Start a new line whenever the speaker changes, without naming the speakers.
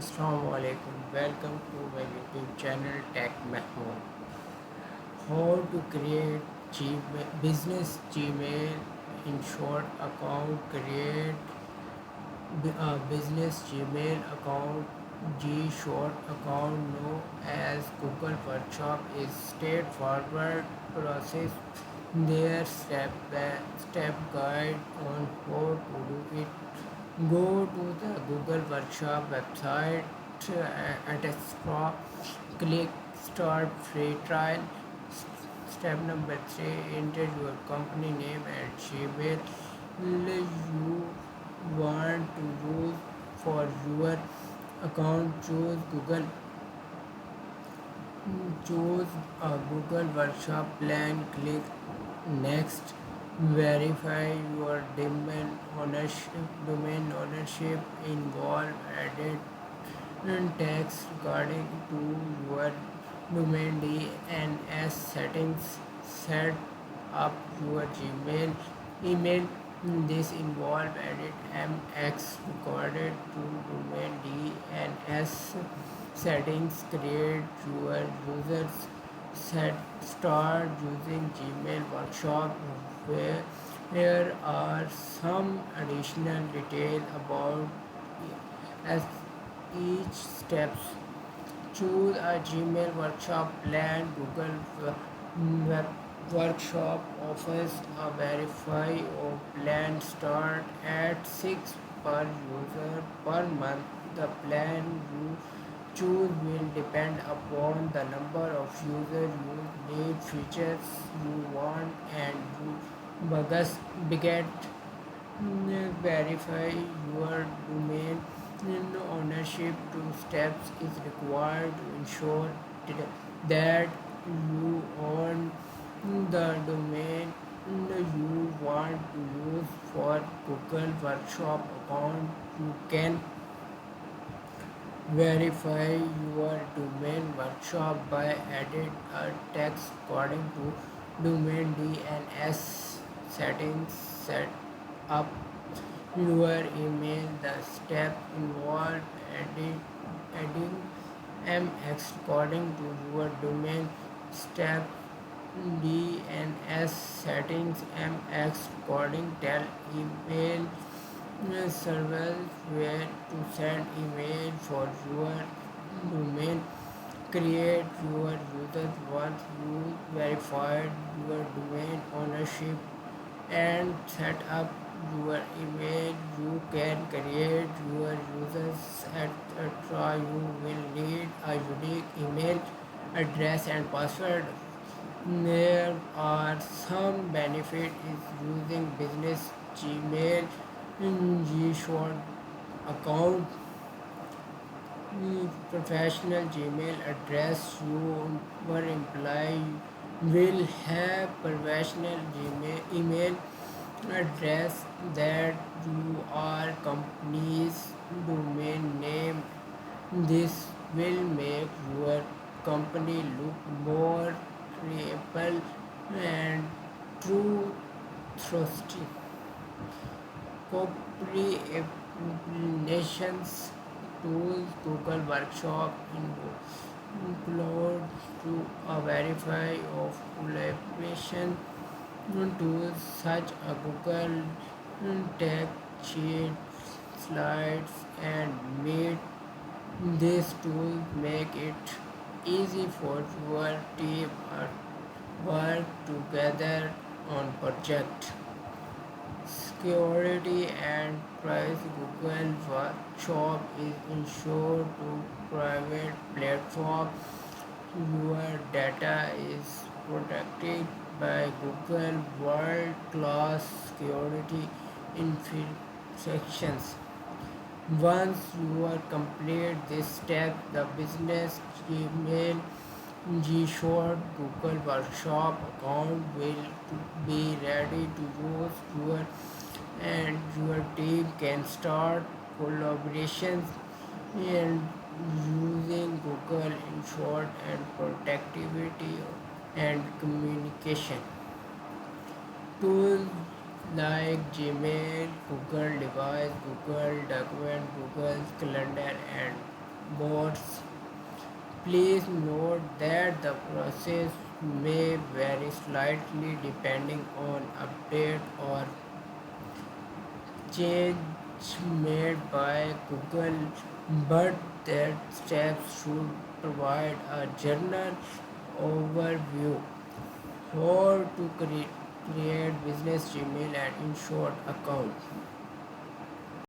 Assalamualaikum. Welcome to my YouTube channel Tech Mehmood. How to create business Gmail in short account. Create a business Gmail account. G short account known as Google Workshop is straightforward process. Their step guide on how to do it. Go to the Google Workshop website at a stop, click Start Free Trial. Step number 3, enter your company name and Gmail you want to use for your account. Choose a Google Workshop plan, click Next. Verify your domain ownership. Involve added text regarding to your domain DNS settings. Set up your Gmail email. This involve edit MX recorded to domain DNS settings. Create your users set start using Gmail Workshop. Here are some additional detail about as each steps. Choose a Gmail Workshop plan. Google Web Workshop offers a verify or plan start at 6 per user per month. The plan you choose will depend upon the number of users you need, features you want, and you beget. Verify your domain ownership. Two steps is required to ensure that you own the domain you want to use for Google Workshop account. You can verify your domain workshop by adding a text according to domain DNS settings. Set up your email. The step involve adding MX according to your domain. Step DNS settings. MX according tell email servers where to send email for your domain. Create your users once you verified your domain ownership and set up your email. You can create your users etc. You will need a unique email address and password. There are some benefits is using business Gmail in G short account. Professional Gmail address. Your employee will have professional Gmail email address that you are company's domain name. This will make your company look more reliable and true trusty. Copy applications tools. Google Workshop includes to a verify of collaboration tools such as Google Tech Sheet, Slides, and Meet. These tools make it easy for your team to work together on project. Security and privacy. Google Workshop is ensured to private platform. Your data is protected by Google world-class security infections. Once you are complete this step, the business Gmail G-Short Google Workshop account will be ready to use and your team can start collaborations and using Google in short and productivity and communication. Tools like Gmail, Google Device, Google Document, Google Calendar, and bots. Please note that the process may vary slightly depending on update or change made by Google, but that steps should provide a general overview how to create business Gmail and in short account.